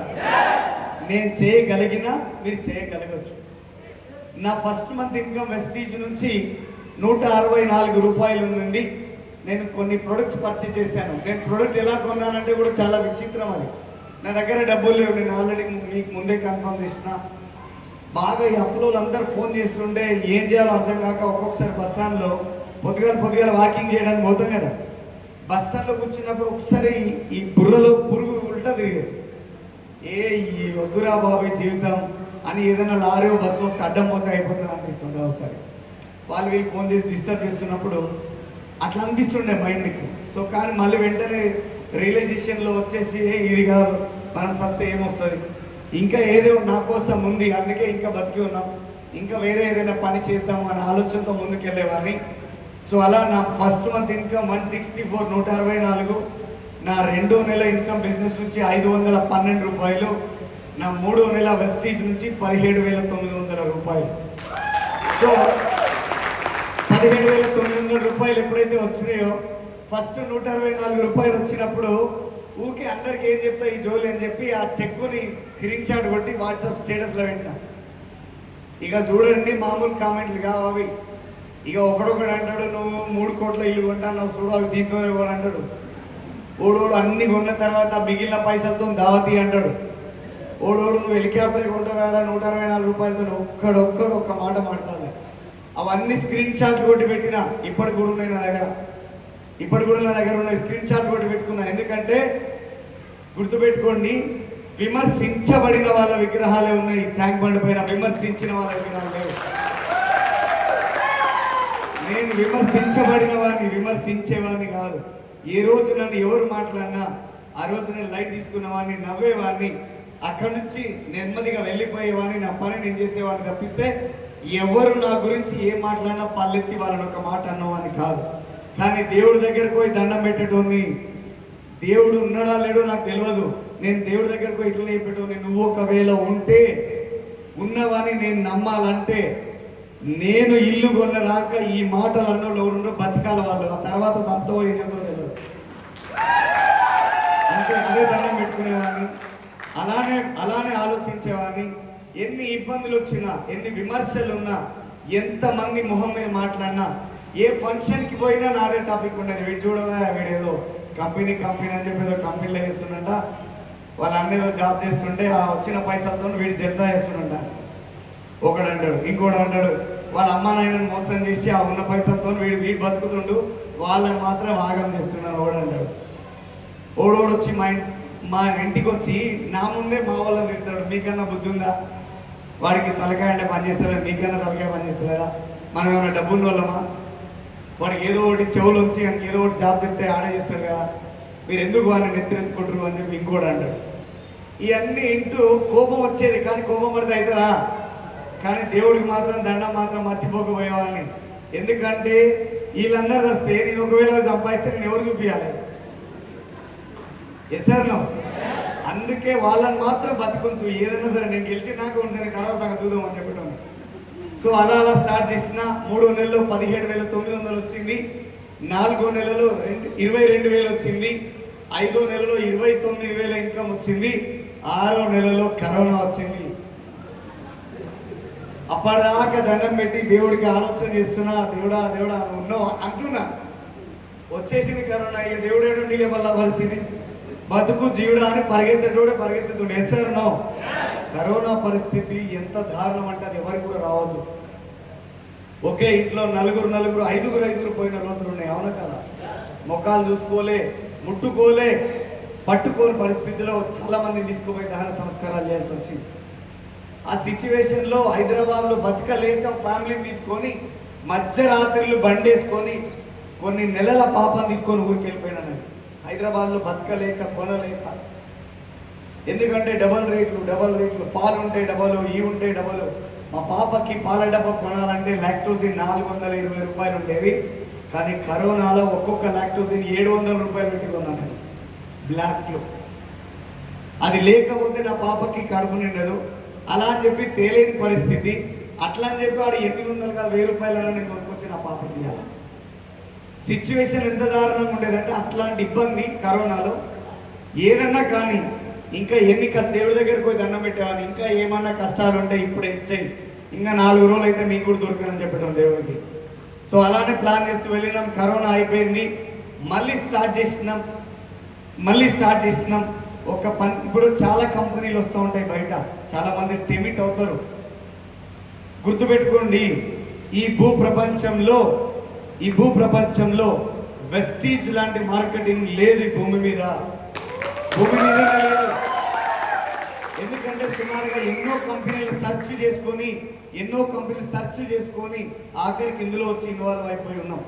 నేను చేయగలిగినా మీరు చేయగలగచ్చు. నా ఫస్ట్ మంత్ ఇన్కమ్ వెస్టీజ్ నుంచి 164 రూపాయలు ఉంది. నేను కొన్ని ప్రొడక్ట్స్ పర్చేజ్ చేశాను. నేను ప్రొడక్ట్ ఎలా కొన్నానంటే కూడా చాలా విచిత్రం. అది నా దగ్గర డబ్బులు లేవు, నేను ఆల్రెడీ మీకు ముందే కన్ఫర్మ్ చేసిన. బాగా ఈ అప్పులో అందరూ ఫోన్ చేస్తుంటే ఏం చేయాలో అర్థం కాక ఒక్కొక్కసారి బస్ స్టాండ్లో పొద్దుగాల వాకింగ్ చేయడానికి పోతాం కదా, బస్ స్టాండ్లో కూర్చున్నప్పుడు ఒకసారి ఈ బుర్రలో పురుగు ఉల్టా తిరిగేది. ఈ వద్దురా బాబు జీవితం అని ఏదైనా లారీ బస్సు వస్తే అడ్డం పోతే అయిపోతుంది అనిపిస్తుండే. ఒకసారి వాళ్ళు వీళ్ళు ఫోన్ చేసి డిస్టర్బ్ చేస్తున్నప్పుడు అట్లా అనిపిస్తుండే మైండ్కి. సో కానీ మళ్ళీ వెంటనే రియలైజేషన్లో వచ్చేసి ఇది కాదు, మనం సస్తే ఏమొస్తుంది, ఇంకా ఏదో నా కోసం ఉంది, అందుకే ఇంకా బతికి ఉన్నాం, ఇంకా వేరే ఏదైనా పని చేద్దాం అనే ఆలోచనతో ముందుకెళ్ళేవాడిని. సో అలా నా ఫస్ట్ మంత్ ఇన్కమ్ 164, 164. నా 2వ నెల ఇన్కమ్ బిజినెస్ నుంచి 512 రూపాయలు. నా 3వ నెల వెస్టీజ్ నుంచి 17,900 రూపాయలు. సో 17,900 రూపాయలు ఎప్పుడైతే వచ్చినాయో, ఫస్ట్ 164 రూపాయలు వచ్చినప్పుడు ఊకే అందరికి ఏం చెప్తా ఈ జోలి అని చెప్పి ఆ చెక్కుని స్క్రీన్ షాట్ కొట్టి వాట్సాప్ స్టేటస్లో పెట్టినా. ఇక చూడండి మామూలు కామెంట్లు కావు అవి. ఇక ఒకడొకడు అంటాడు, నువ్వు 3 కోట్ల ఇల్లు కొంటావు చూడు, అవి దీంతోనే కూడా అంటాడు. ఓడోడు అన్ని కొన్న తర్వాత మిగిలిన పైసలతో దావతి అంటాడు. ఓడోడు నువ్వు హెలికాప్టర్ కొంటావు కదా 164 రూపాయలతో, ఒక్కడొక్కడు ఒక్క మాట మాట్లాడలేదు. అవన్నీ స్క్రీన్ షాట్లు కొట్టి పెట్టినా, ఇప్పటికి కూడా ఉన్నాయి నా దగ్గర, ఉన్నాయి స్క్రీన్ షాట్ కొట్టి పెట్టుకున్నా. ఎందుకంటే గుర్తుపెట్టుకోండి, విమర్శించబడిన వాళ్ళ విగ్రహాలే ఉన్నాయి ట్యాంక్ బండ్ పైన, విమర్శించిన వాళ్ళ విగ్రహాలు లేవు. నేను విమర్శించబడిన వాడిని, విమర్శించేవాడిని కాదు. ఏ రోజు నన్ను ఎవరు మాట్లాడినా ఆ రోజు నేను లైట్ తీసుకున్నవాడిని, నవ్వేవాడిని, అక్కడి నుంచి నెమ్మదిగా వెళ్ళిపోయేవాడిని, నా పని నేను చేసేవాడిని తప్పిస్తే ఎవరు నా గురించి ఏం మాట్లాడినా పల్లెత్తి వాళ్ళని ఒక మాట అన్నవాడిని కాదు. కానీ దేవుడి దగ్గరకు పోయి దండం పెట్టేటోని, దేవుడు ఉన్నాడా లేడో నాకు తెలియదు, నేను దేవుడి దగ్గరకు పోయి ఇట్లా చెప్పేటోని, నువ్వు ఒకవేళ ఉంటే ఉన్నవాని నేను నమ్మాలంటే నేను ఇల్లు కొన్నదాకా ఈ మాటలు అన్నోళ్ళు ఎవరు బతికాల వాళ్ళు, ఆ తర్వాత సంపతో ఏం చేస్తుందో తెలియదు. అంతే, అదే దండం పెట్టుకునేవాడిని, అలానే ఆలోచించేవాడిని. ఎన్ని ఇబ్బందులు వచ్చినా, ఎన్ని విమర్శలు ఉన్నా, ఎంతమంది మొహం మీద మాట్లాడినా, ఏ ఫంక్షన్కి పోయినా నాదే టాపిక్ ఉండేది. వీడు చూడవా, వీడేదో కంపెనీ అని చెప్పి ఏదో కంపెనీలో చేస్తుండంట, వాళ్ళ అన్నేదో జాబ్ చేస్తుంటే ఆ వచ్చిన పైసలతో వీడు జల్సా చేస్తుండంట ఒకడు అంటాడు. ఇంకోటి అంటాడు, వాళ్ళ అమ్మ నాయనని మోసం చేసి ఆ ఉన్న పైసలతో వీడు బతుకుతుండు, వాళ్ళని మాత్రం ఆగం చేస్తున్నాను ఓడు అంటాడు. ఓడోడు వచ్చి మా ఇంటికి వచ్చి నా ముందే మా వాళ్ళని తిడతాడు, మీకన్నా బుద్ధి ఉందా, వాడికి తలకాయ అంటే పనిచేస్తలేదు, మీకన్నా తలకాయ పనిచేస్తలేదా, మనం ఏమైనా డబ్బున్న వాళ్ళమా, వాడికి ఏదో ఒకటి చెవులు వచ్చి ఆయనకి ఏదో ఒకటి జాబ్ చెప్తే ఆడే చేస్తాడు కదా, మీరు ఎందుకు వాడిని నెత్తినెత్తుకుంటారు అని చెప్పి ఇంకోటి అంటాడు. ఇవన్నీ ఇంటూ కోపం వచ్చేది, కానీ కోపం పడితే అవుతుందా, కానీ దేవుడికి మాత్రం దండం మాత్రం మర్చిపోకపోయేవాడిని. ఎందుకంటే వీళ్ళందరూ వస్తే నేను ఒకవేళ సంపాదిస్తే నేను ఎవరు చూపించాలి, ఎస్ సార్ నో. అందుకే వాళ్ళని మాత్రం బతికొంచు, ఏదైనా సరే నేను గెలిచినాక ఉంటాను, తర్వాత సంగతి చూద్దామని చెప్పటం. సో అలా స్టార్ట్ చేసిన 3వ నెలలో 17,900 వచ్చింది, 4వ నెలలో 22,000 వచ్చింది, 5వ నెలలో 29,000 ఇన్కమ్ వచ్చింది, 6వ నెలలో కరోనా వచ్చింది. అప్పటిదాకా దండం పెట్టి దేవుడికి ఆలోచన చేస్తున్నా, దేవుడా ఉన్నావు అంటున్నా, వచ్చేసింది కరోనా. ఇక దేవుడు ఏడుండి మళ్ళా పరిస్థితి, బతుకు జీవుడా అని పరిగెత్తుతుండే. Yes sir no. కరోనా పరిస్థితి ఎంత దారుణం అంటే అది ఎవరికి కూడా రావద్దు. ఒకే ఇంట్లో నలుగురు 5 పోయిన రోజులు ఉన్నాయి, అవునా కదా. ముఖాలు చూసుకోలే, ముట్టుకోలే, పట్టుకోని పరిస్థితిలో చాలా మందిని తీసుకుపోయి దహన సంస్కారాలు చేయాల్సి వచ్చింది. ఆ సిచ్యువేషన్లో హైదరాబాద్లో బతకలేక ఫ్యామిలీని తీసుకొని మధ్యరాత్రులు బండేసుకొని కొన్ని నెలల పాపం తీసుకొని ఊరికి వెళ్ళిపోయినాను. హైదరాబాద్లో బతకలేక కొనలేక, ఎందుకంటే డబల్ రేట్లు, పాలు ఉంటే డబల్, ఉంటే డబల్. మా పాపకి పాల డబ్బా కొనాలంటే లాక్టోజిన్ 420 రూపాయలు ఉండేది, కానీ కరోనాలో ఒక్కొక్క లాక్టోజిన్ 700 రూపాయలు పెట్టి కొన్నాను బ్లాక్లో. అది లేకపోతే నా పాపకి కడుపు నిండదు. అలా అని చెప్పి తేలేని పరిస్థితి, అట్లా అని చెప్పి వాడు 800 కాదు 1000 రూపాయలను నేను కొనుక్కొచ్చి నా పాపకి ఇవ్వాలి. సిచ్యువేషన్ ఎంత దారుణంగా ఉండేదంటే అట్లాంటి ఇబ్బంది కరోనాలో. ఏదన్నా కానీ ఇంకా ఎన్ని దేవుడి దగ్గరికి పోయి దండం పెట్టేవాళ్ళు, ఇంకా ఏమన్నా కష్టాలు ఉంటే ఇప్పుడే ఇచ్చేయి, ఇంకా 4 రోజులు అయితే మీకు కూడా దొరకనని చెప్పడం దేవుడికి. సో అలానే ప్లాన్ చేస్తూ వెళ్ళినాం. కరోనా అయిపోయింది, మళ్ళీ స్టార్ట్ చేసినాం. ఇప్పుడు చాలా కంపెనీలు వస్తూ ఉంటాయి బయట, చాలా మంది టెమిట్ అవుతారు. గుర్తుపెట్టుకోండి, ఈ భూప్రపంచంలో వెస్టీజ్ లాంటి మార్కెటింగ్ లేదు ఈ భూమి మీద లేదు. ఎందుకంటే సుమారుగా ఎన్నో కంపెనీలు సెర్చ్ చేసుకొని ఆఖరికి ఇందులో వచ్చి ఇన్వాల్వ్ అయిపోయి ఉన్నాం.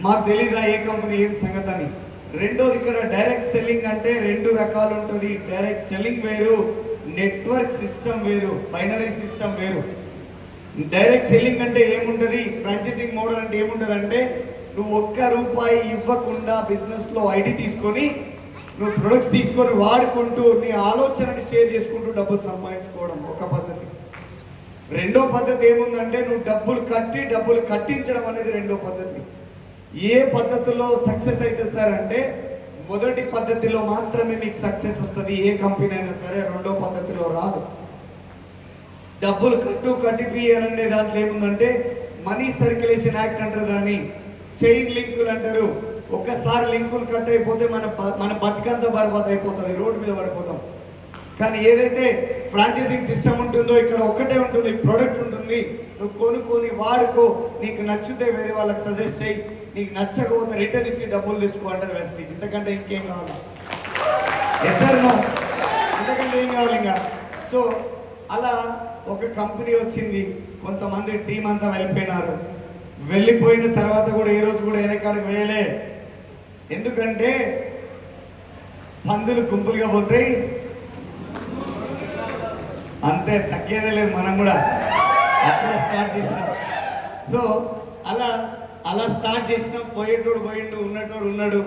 మాకు తెలీదా ఏ కంపెనీ ఏం సంగతి అని. రెండోది, ఇక్కడ డైరెక్ట్ సెల్లింగ్ అంటే 2 రకాలు ఉంటుంది. డైరెక్ట్ సెల్లింగ్ వేరు, నెట్వర్క్ సిస్టమ్ వేరు, బైనరీ సిస్టమ్ వేరు. డైరెక్ట్ సెల్లింగ్ అంటే ఏముంటుంది, ఫ్రాంచైజింగ్ మోడల్ అంటే ఏముంటుంది అంటే, నువ్వు ₹1 ఇవ్వకుండా బిజినెస్లో ఐడి తీసుకొని నువ్వు ప్రొడక్ట్స్ తీసుకొని వాడుకుంటూ నీ ఆలోచనని షేర్ చేసుకుంటూ డబ్బులు సంపాదించుకోవడం ఒక పద్ధతి. రెండో పద్ధతి ఏముందంటే, నువ్వు డబ్బులు కట్టించడం అనేది రెండో పద్ధతి. ఏ పద్ధతిలో సక్సెస్ అవుతుంది సార్ అంటే, మొదటి పద్ధతిలో మాత్రమే మీకు సక్సెస్ వస్తుంది. ఏ కంపెనీ అయినా సరే రెండో పద్ధతిలో రాదు. డబ్బులు కట్టిపియాలనే దాంట్లో ఏముందంటే, మనీ సర్క్యులేషన్ యాక్ట్ అంటారు, దాన్ని చైన్ లింకులు అంటారు. ఒక్కసారి లింకులు కట్ అయిపోతే మన బతికంతా బర్బాద్ అయిపోతుంది, రోడ్డు మీద పడిపోతాం. కానీ ఏదైతే ఫ్రాంచైజింగ్ సిస్టమ్ ఉంటుందో, ఇక్కడ ఒక్కటే ఉంటుంది, ప్రోడక్ట్ ఉంటుంది. నువ్వు కొనుక్కొని వాడుకో, నీకు నచ్చితే వేరే వాళ్ళకి సజెస్ట్ చేయి, నీకు నచ్చకపోతే రిటర్న్ ఇచ్చి డబ్బులు తెచ్చుకో అంటది వెస్టీజ్. ఇంతకంటే ఇంకేం కావాలి? ఎస్ సార్ నో, ఇంతకంటే ఏం కావాలి ఇంకా? సో అలా ఒక కంపెనీ వచ్చింది, కొంతమంది టీం అంతా వెళ్ళిపోయినారు. వెళ్ళిపోయిన తర్వాత కూడా ఏ రోజు కూడా వెనకాడికి వేయలే. ఎందుకంటే పందులు గుంపులుగా పోతాయి, అంతే, తగ్గేదే లేదు. మనం కూడా అట్లా స్టార్ట్ చేసినాం. సో అలా స్టార్ట్ చేసినాం. పోయేటోడు పోయిండు, ఉన్నటోడు ఉన్నాడు.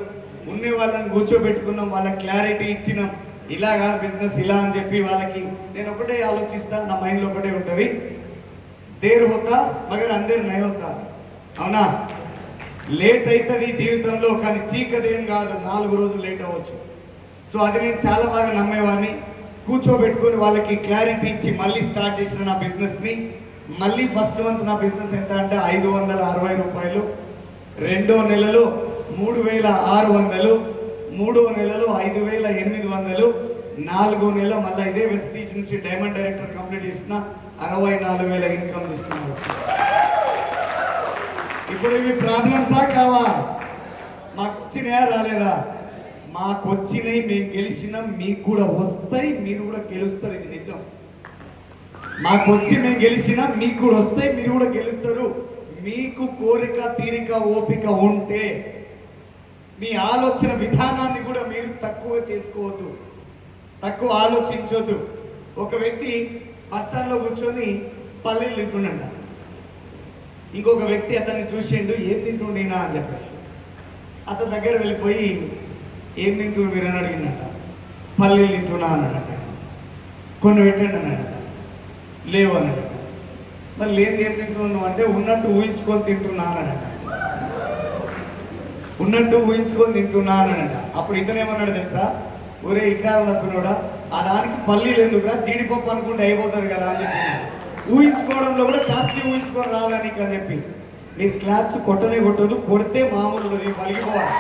ఉండే వాళ్ళని కూర్చోబెట్టుకున్నాం, వాళ్ళకి క్లారిటీ ఇచ్చినాం. ఇలా కాదు బిజినెస్, ఇలా అని చెప్పి వాళ్ళకి నేను ఒకటే ఆలోచిస్తా, నా మైండ్లో ఒకటే ఉంటుంది, దేర్ హోతా మగర్ అందరు నై హోతా. అవునా? లేట్ అవుతుంది జీవితంలో, కానీ చీకటి ఏం కాదు, 4 రోజులు లేట్ అవ్వచ్చు. సో అది నేను చాలా బాగా నమ్మేవాడిని. కూర్చోబెట్టుకొని వాళ్ళకి క్లారిటీ ఇచ్చి మళ్ళీ స్టార్ట్ చేసిన నా బిజినెస్ని. మళ్ళీ ఫస్ట్ మంత్ నా బిజినెస్ ఎంత అంటే ₹560, రెండో నెలలో 3600, మూడో నెలలో 5800, నాలుగో నెల మళ్ళీ ఇదే వెస్టీజ్ నుంచి డైమండ్ డైరెక్టర్ కంప్లీట్ చేసిన 64,000 ఇన్కమ్ తీసుకున్నాను. ఇప్పుడు ఇవి ప్రాబ్లమ్సా కావా? మాకు వచ్చినాయా రాలేదా? మాకు వచ్చినాయి, మేము గెలిచినాం, మీకు కూడా వస్తాయి, మీరు కూడా గెలుస్తారు, ఇది నిజం. మాకు వచ్చి మేము గెలిచినాం, మీకు కూడా వస్తాయి, మీరు కూడా గెలుస్తారు. మీకు కోరిక, తీరిక, ఓపిక ఉంటే మీ ఆలోచన విధానాన్ని కూడా మీరు తక్కువ చేసుకోవద్దు, తక్కువ ఆలోచించొద్దు. ఒక వ్యక్తి బస్ స్టాండ్లో కూర్చొని పల్లీలు తింటుండంట. ఇంకొక వ్యక్తి అతన్ని చూసిండు, ఏం తింటుండీనా అని చెప్పేసి అతని దగ్గర వెళ్ళిపోయి, ఏం తింటుండు మీరు అని అడిగినట్ట. పల్లీలు తింటున్నా అన్నాడట. కొన్ని పెట్టండి అన్నాడట. లేవు అన్నాడట. మరి లేని ఏం తింటున్నావు అంటే, ఉన్నట్టు ఊహించుకొని తింటున్నా అన్నాడట. ఉన్నట్టు ఊహించుకొని తింటున్నా అన్నాడట. అప్పుడు ఇతనేమన్నాడు తెలుసా? ఒరే ఇకారం తప్పినోడా, ఆ దానికి పల్లీలు ఎందుకురా, జీడిపప్పు అనుకుంటే అయిపోతుంది కదా అని చెప్పి. ఊహించుకోవడంలో కూడా కాస్ట్లీ ఊహించుకొని రాదా నీకు అని చెప్పి. మీరు క్లాప్స్ కొట్టనే కొట్టదు, కొడితే మామూలు పలిగిపోవాలి.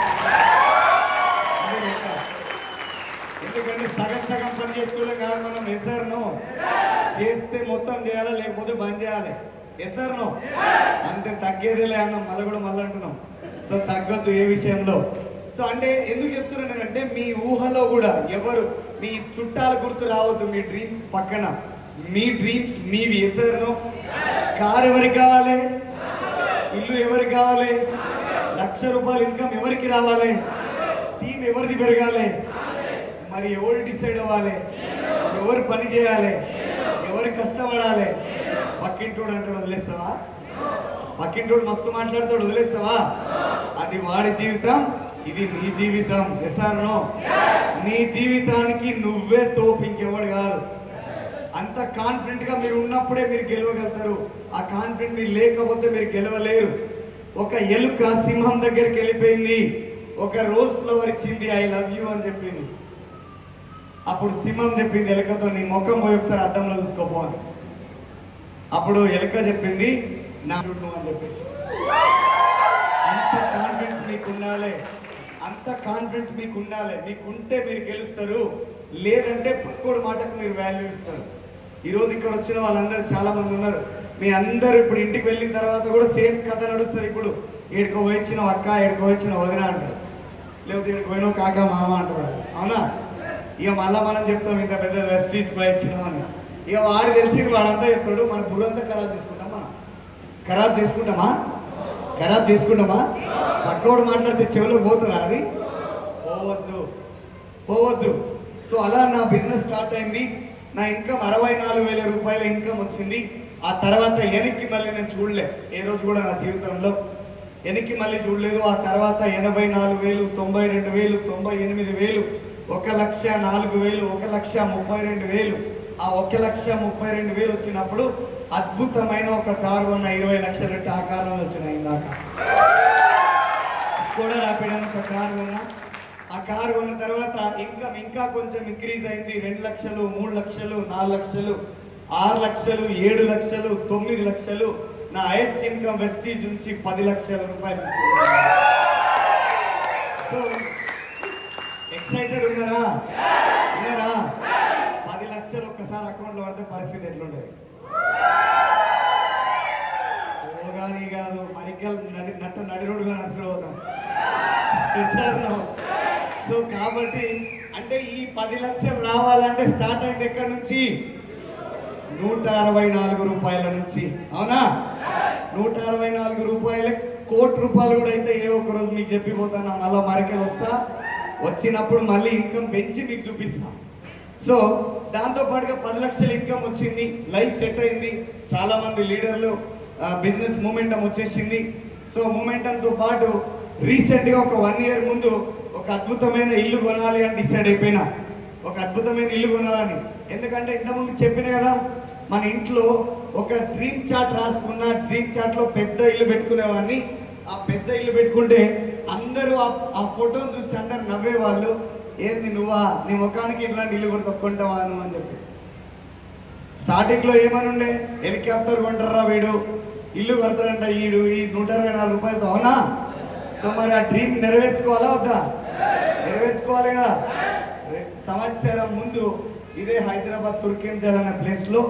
ఎందుకంటే సగం పని చేసుకోలే కాదు మనం. ఎస్ఆర్నో చేస్తే మొత్తం చేయాలా, లేకపోతే బంద్ చేయాలి. ఎస్ఆర్నో అంతే, తగ్గేదేలే అన్నాం, మళ్ళీ అంటున్నాం. సో తగ్గొద్దు ఏ విషయంలో. సో అంటే ఎందుకు చెప్తున్నాను నేనంటే, మీ ఊహలో కూడా ఎవరు మీ చుట్టాల గుర్తు రావద్దు. మీ డ్రీమ్స్ పక్కన, మీ డ్రీమ్స్ మీవి. ఎస్ఆర్నో? కారు ఎవరికి కావాలి? ఇల్లు ఎవరికి కావాలి? ₹1,00,000 ఇన్కమ్ ఎవరికి రావాలి? టీం ఎవరిది పెరగాలి? మరి ఎవరు డిసైడ్ అవ్వాలి? ఎవరు పని చేయాలి? ఎవరు కష్టపడాలి? పక్కింటోడు అంటాడు వదిలేస్తావా? పక్కింటోడు మస్తు మాట్లాడతాడు, వదిలేస్తావా? అది వాడి జీవితం, ఇది నీ జీవితం. ఎస్ఆర్నో? నీ జీవితానికి నువ్వే తోపు, ఇంకెవడు కాదు. అంత కాన్ఫిడెంట్గా మీరు ఉన్నప్పుడే మీరు గెలవగలుగుతారు. ఆ కాన్ఫిడెంట్ మీరు లేకపోతే మీరు గెలవలేరు. ఒక ఎలుక సింహం దగ్గరికి వెళ్ళిపోయింది, ఒక రోజ్ ఫ్లవర్ ఇచ్చింది, ఐ లవ్ యూ అని చెప్పింది. అప్పుడు సింహం చెప్పింది ఎలుకతో, నీ ముఖం పోయి ఒకసారి అద్దంలో చూసుకోపో అని. అప్పుడు ఎలుక చెప్పింది, నా నువ్వు అని చెప్పేసి. అంత కాన్ఫిడెన్స్ మీకు ఉండాలి, అంత కాన్ఫిడెన్స్ మీకు ఉండాలి. మీకుంటే మీరు గెలుస్తారు. లేదంటే పక్కోడి మాటకు మీరు వాల్యూ ఇస్తారు. ఈరోజు ఇక్కడ వచ్చిన వాళ్ళందరూ చాలామంది ఉన్నారు. మీ అందరూ ఇప్పుడు ఇంటికి వెళ్ళిన తర్వాత కూడా సేమ్ కథ నడుస్తుంది. ఇప్పుడు ఏడుకో వచ్చిన అక్క, ఏడుకో వచ్చిన వదిన అంటారు, లేకపోతే ఏడుకు పోయిన కాక మామ అంటారు. అవునా? ఇక మళ్ళీ మనం చెప్తాం ఇంత పెద్ద వెస్టీజ్ పోయించినామని. ఇక వాడు తెలిసి వాడంతా చెప్తాడు. మన బుర్రంతా ఖరాబ్ చేసుకుంటామా? ఖరాబ్ చేసుకుంటామా? ఖరాబ్ చేసుకుంటామా? పక్కవాడు మాట్లాడితే చెవిలో పోతుందా? అది పోవద్దు, పోవద్దు. సో అలా నా బిజినెస్ స్టార్ట్ అయింది. నా ఇన్కమ్ 64,000 రూపాయల ఇన్కమ్ వచ్చింది. ఆ తర్వాత వెనక్కి మళ్ళీ నేను చూడలే, ఏ రోజు కూడా నా జీవితంలో వెనక్కి మళ్ళీ చూడలేదు. ఆ తర్వాత 84,000, 92,000, 98,000, 1,04,000, 1,32,000. ఆ 1,32,000 వచ్చినప్పుడు అద్భుతమైన ఒక కారు కొన్న, 20 లక్షలు ఆ కారులో వచ్చినాయి. ఇందాక స్కోడా ర్యాపిడ్ అని ఒక కారు కొన్నా. ఆ కారు కొన్న తర్వాత ఇన్కమ్ ఇంకా కొంచెం ఇంక్రీజ్ అయింది. 2 లక్షలు, 3 లక్షలు, 4 లక్షలు, 6 లక్షలు, 7 లక్షలు, 9 లక్షలు. నా హైయెస్ట్ ఇన్కమ్ వెస్టీజ్ నుంచి 10 లక్షల రూపాయలు తీసుకున్నాను. సో ఎక్సైటెడ్ ఉన్నారా? 10 లక్షలు ఒక్కసారి అకౌంట్లో పడితే పరిస్థితి ఎట్లుంటుంది? ఓగాది కాదు, మరికల్ నడిరోడ్డుగా నడుచుకుని పోతాం. సో కాబట్టి అంటే ఈ 10 లక్షలు రావాలంటే స్టార్ట్ అయింది ఎక్కడి నుంచి? 164 రూపాయల నుంచి. అవునా? 164 రూపాయల, 1 కోటి రూపాయలు కూడా అయితే ఏ ఒక్క రోజు మీకు చెప్పిపోతాను. మళ్ళీ మరికలు వస్తా, వచ్చినప్పుడు మళ్ళీ ఇన్కమ్ పెంచి మీకు చూపిస్తా. సో దాంతోపాటుగా 10 లక్షల ఇన్కమ్ వచ్చింది, లైఫ్ సెట్ అయింది. చాలామంది లీడర్లు బిజినెస్ మూమెంటం వచ్చేసింది. సో మూమెంటంతో పాటు రీసెంట్గా ఒక 1 ఇయర్ ముందు ఒక అద్భుతమైన ఇల్లు కొనాలి అని డిసైడ్ అయిపోయినా. ఒక అద్భుతమైన ఇల్లు కొనాలని. ఎందుకంటే ఇంతకుముందు చెప్పిన కదా, మన ఇంట్లో ఒక డ్రీమ్ చార్ట్ రాసుకున్న, డ్రీమ్ చార్ట్లో పెద్ద ఇల్లు పెట్టుకునేవాడిని. ఆ పెద్ద ఇల్లు పెట్టుకుంటే అందరూ ఆ ఫోటోని చూసి అందరు నవ్వేవాళ్ళు. ఏంది నువ్వా, నీ ముఖానికి ఇట్లాంటి ఇల్లు కూడా తొక్కుంటావా నువ్వు అని చెప్పి. స్టార్టింగ్లో ఏమని ఉండే, హెలికాప్టర్ కొంటారా వీడు, ఇల్లు కడతాడంట ఈడు ఈ 164 రూపాయలతో. అవునా? సో మరి ఆ డ్రీమ్ నెరవేర్చుకోవాలా వద్దా? నెరవేర్చుకోవాలి కదా. సంవత్సరం ముందు ఇదే హైదరాబాద్ తుర్కేంజల్ అనే ప్లేస్లో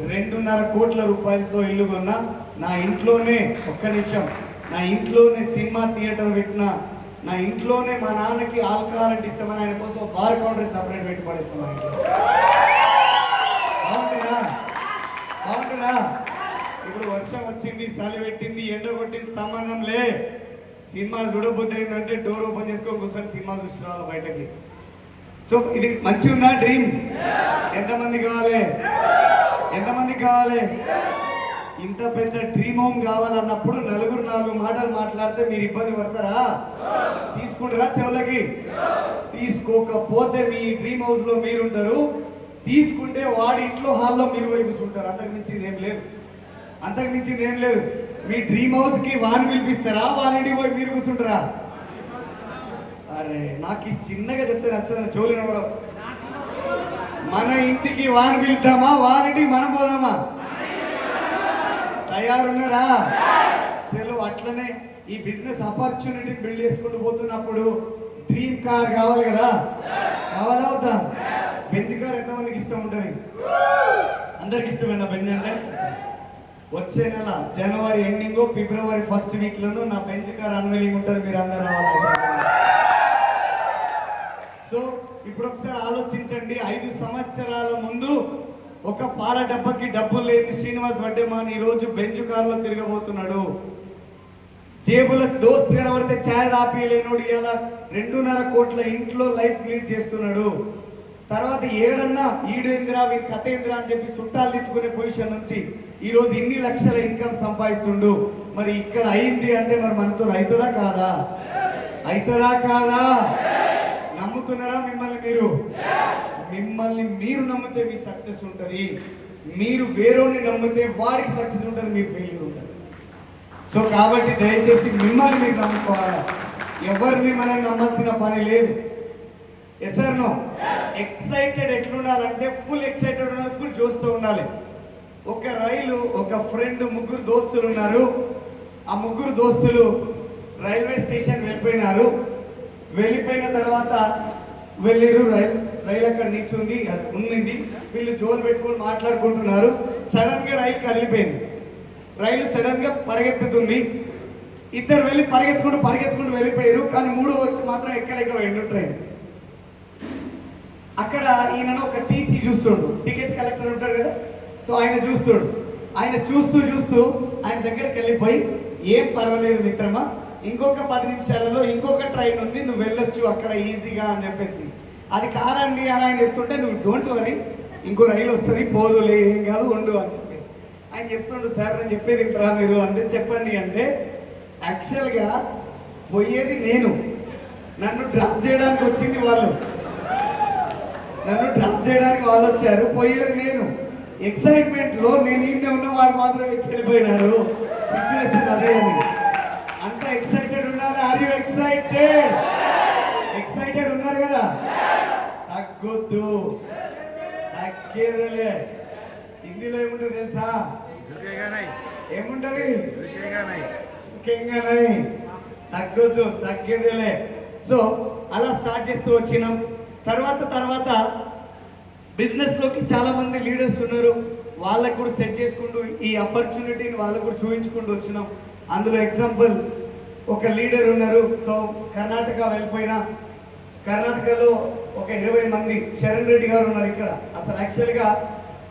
2.5 కోట్ల రూపాయలతో ఇల్లు కొన్నా. నా ఇంట్లోనే, ఒక్క నిమిషం, నా ఇంట్లోనే సినిమా థియేటర్ పెట్టినా. నా ఇంట్లోనే మా నాన్నకి ఆల్కహాల్ అంటే ఇష్టమని ఆయన కోసం బార్ కౌంటర్ సపరేట్ పెట్టి పడేస్తాం మా ఇంట్లో. బాగుంటుందా? బాగుంటుందా? ఇప్పుడు వర్షం వచ్చింది, చలి పెట్టింది, ఎండ కొట్టింది, సంబంధం లే. సినిమా చూడబోతే ఏంటంటే డోర్ ఓపెన్ చేసుకొని కూర్చొని సినిమా చూసి రావాలి బయటకి. సో ఇది మంచిగా ఉందా డ్రీమ్? ఎంతమంది కావాలి? ఎంతమంది కావాలి? ఇంత పెద్ద డ్రీమ్ హోమ్ కావాలన్నప్పుడు నలుగురు 4 మాటలు మాట్లాడితే మీరు ఇబ్బంది పడతారా? తీసుకుంటారా చెవులకి? తీసుకోకపోతే మీ డ్రీమ్ హౌస్ లో మీరు ఉంటారు, తీసుకుంటే వాడి ఇంట్లో హాల్లో మీరు పోయి కూర్చుంటారు. అంతకు మించింది ఏం లేదు. అంతకు మించింది ఏం లేదు. మీ డ్రీమ్ హౌస్ కి వాని పిలిపిస్తారా, వానింటికి పోయి మీరు కూర్చుంటారా? అరే నాకు ఈ చిన్నగా చెప్తే నచ్చదని చెవులు కూడా. మన ఇంటికి వాని పిలుద్దామా, వానింటికి మనం పోదామా? తయారున్నారా? చలో అట్లనే ఈ బిజినెస్ ఆపర్చునిటీని బిల్డ్ చేసుకుంటూ పోతున్నప్పుడు డ్రీమ్ కార్ కావాలి కదా. కావాలా వద్దా? బెంజ్ కార్ ఎంతమందికి ఇష్టం ఉంటుంది? అందరికి ఇష్టమైనా బెంజ్ అంటే. వచ్చే నెల జనవరి ఎండింగ్, ఫిబ్రవరి ఫస్ట్ వీక్లోనూ నా బెంజ్ కార్ అన్వెలింగ్ ఉంటుంది. మీరు అందరు రావాలి. సో ఇప్పుడు ఒకసారి ఆలోచించండి. 5 సంవత్సరాల ముందు ఒక పాల డబ్బాకి డబ్బులు లేని శ్రీనివాస్ వడ్డేమాన్ ఈరోజు బెంజ్ కార్లో తిరగబోతున్నాడు. జేబుల దోస్త్ కనబడితే ఛాయ్ దాపియలేనోడు ఇలా 2.5 కోట్ల ఇంట్లో లైఫ్ లీడ్ చేస్తున్నాడు. తర్వాత ఏడన్నా ఈడేంద్రా వీడి కథేంద్రా అని చెప్పి చుట్టాలు తెచ్చుకునే పొజిషన్ నుంచి ఈరోజు ఇన్ని లక్షల ఇన్కమ్ సంపాదిస్తుండు. మరి ఇక్కడ అయింది అంటే మరి మనతో అవుతుందా కాదా? అవుతుందా కాదా? నమ్ముతున్నారా మిమ్మల్ని మీరు? మిమ్మల్ని మీరు నమ్మితే మీ సక్సెస్ ఉంటుంది. మీరు వేరేని నమ్మితే వాడికి సక్సెస్ ఉంటుంది, మీరు ఫెయిల్యూర్ ఉంటుంది. సో కాబట్టి దయచేసి మిమ్మల్ని మీరు నమ్ముకోవాలి. ఎవరిని మనం నమ్మాల్సిన పని లేదు. Yes or no? ఎక్సైటెడ్ ఎట్లుండాలంటే ఫుల్ ఎక్సైటెడ్ ఉండాలి, ఫుల్ జోస్తో ఉండాలి. ఒక రైలు, ఒక ఫ్రెండ్, 3 దోస్తులు ఉన్నారు. ఆ 3 దోస్తులు రైల్వే స్టేషన్ వెళ్ళిపోయినారు. వెళ్ళిపోయిన తర్వాత వెళ్ళిరు రైలు అక్కడ నిల్చుంది, అది ఉన్నది. వీళ్ళు జోలు పెట్టుకొని మాట్లాడుకుంటున్నారు. సడన్ గా రైలు కదిలిపోయింది. రైలు సడన్ గా పరిగెత్తుతుంది. ఇద్దరు వెళ్ళి పరిగెత్తుకుంటూ వెళ్ళిపోయారు. కానీ మూడో వ్యక్తి మాత్రం ఎక్కలేక వెళ్ళి ట్రైన్. అక్కడ ఈయనను ఒక టీసీ చూస్తుండు, టికెట్ కలెక్టర్ ఉంటాడు కదా, సో ఆయన చూస్తుండు. ఆయన చూస్తూ ఆయన దగ్గరికి వెళ్ళిపోయి, ఏం పర్వాలేదు మిత్రమా, ఇంకొక 10 నిమిషాలలో ఇంకొక ట్రైన్ ఉంది, నువ్వు వెళ్ళొచ్చు అక్కడ ఈజీగా అని చెప్పేసి. అది కాదండి అని ఆయన చెప్తుంటే, నువ్వు డోంట్ వరీ, ఇంకో రైలు వస్తుంది, పోదులే, ఏం కాదు, ఉండు అని చెప్పి ఆయన చెప్తుండు. సార్ నేను చెప్పేది వింటారా మీరు అంటే, చెప్పండి అంటే, యాక్చువల్గా పోయేది నేను, నన్ను డ్రాప్ చేయడానికి వచ్చింది వాళ్ళు, వచ్చారు, పోయేది నేను. ఎక్సైట్మెంట్లో నేను ఇంటే ఉన్న వాళ్ళు మాత్రం వెళ్ళిపోయినారు. సిచ్యువేషన్ అదే అని. అంత ఎక్సైటెడ్ ఉండాలి. ఆర్ యూ ఎక్సైటెడ్ ఉన్నారు కదా, తగ్గొద్దు, తగ్గేదేలే. హిందీలో ఏముంటుంది తెలుసా? ఏముంటది? తగ్గొద్దు, తగ్గేదేలే. సో అలా స్టార్ట్ చేస్తూ వచ్చినాం. తర్వాత బిజినెస్లోకి చాలా మంది లీడర్స్ ఉన్నారు. వాళ్ళకు కూడా సెట్ చేసుకుంటూ ఈ ఆపర్చునిటీని వాళ్ళకు కూడా చూపించుకుంటూ వచ్చినాం. అందులో ఎగ్జాంపుల్ ఒక లీడర్ ఉన్నారు. సో కర్ణాటక వెళ్ళిపోయినా, కర్ణాటకలో ఒక 20 మంది, శరణ్ రెడ్డి గారు ఉన్నారు ఇక్కడ. అసలు యాక్చువల్గా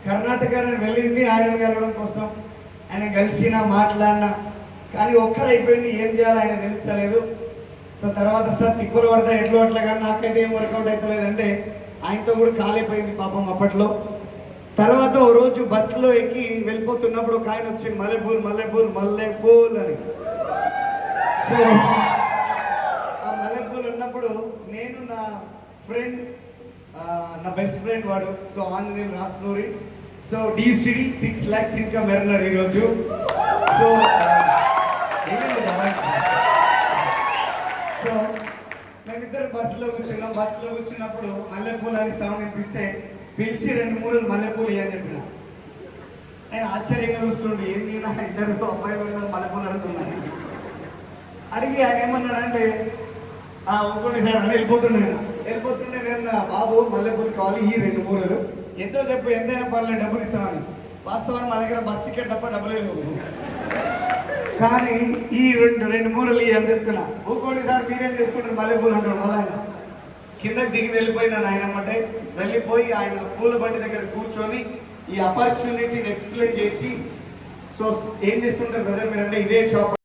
కర్ణాటక నేను వెళ్ళింది ఆయనను కలవడం కోసం. ఆయన కలిసినా మాట్లాడినా, కానీ ఒక్కడైపోయింది, ఏం చేయాలో ఆయన తెలుస్తలేదు. సో తర్వాత సార్ తిప్పులు పడతా ఎట్లా అట్లా, కానీ నాకైతే ఏం వర్కౌట్ అవుతలేదంటే ఆయనతో కూడా కాలిపోయింది పాపం అప్పట్లో. తర్వాత ఓ రోజు బస్సులో ఎక్కి వెళ్ళిపోతున్నప్పుడు ఒక ఆయన వచ్చింది, మల్లెపూల్ అని. సో ఆ మల్లెపూల్ ఉన్నప్పుడు నేను, నా ఫ్రెండ్, నా బెస్ట్ ఫ్రెండ్ వాడు, so Anjaneyulu Rasunuri, so DCD 6 lakhs income earner ఈరోజు. సో సో మేమిద్దరు బస్సులో కూర్చున్నప్పుడు మల్లెపూలు అని సౌండ్ వినిపిస్తే పిలిచి 2-3 మల్లెపూలు ఇవ్వని చెప్పిన. ఆయన ఆశ్చర్యంగా చూస్తుండే, ఏంది నా ఇద్దరు అబ్బాయిలు మల్లెపూలు అడుగుతున్నాను. అడిగి ఆయన ఏమన్నాడంటే, ఒక్కొక్కటి సార్ అని వెళ్ళిపోతుండే నేను, నా బాబు మల్లెపూలు కావాలి, ఈ 2 మూరలు ఎంతో చెప్పు, ఎంతైనా పర్లేదు డబ్బులు ఇస్తామని. వాస్తవాన్ని మా దగ్గర బస్ టికెట్ తప్ప డబ్బులే లేవు, కానీ ఈ 2 మూరలు అని చెప్తున్నా. ఒక్కోటి సార్ మీరేం చేసుకుంటారు మల్లెపూలు అంటాడు. మళ్ళీ ఆయన కిందకి దిగి వెళ్ళిపోయినాను. ఆయన అమ్మటే వెళ్ళిపోయి ఆయన పూల బండి దగ్గర కూర్చొని ఈ ఆపర్చునిటీని ఎక్స్ప్లెయిన్ చేసి, సో ఏం చేస్తుంటారు బ్రదర్ మీరంటే, ఇదే షాప్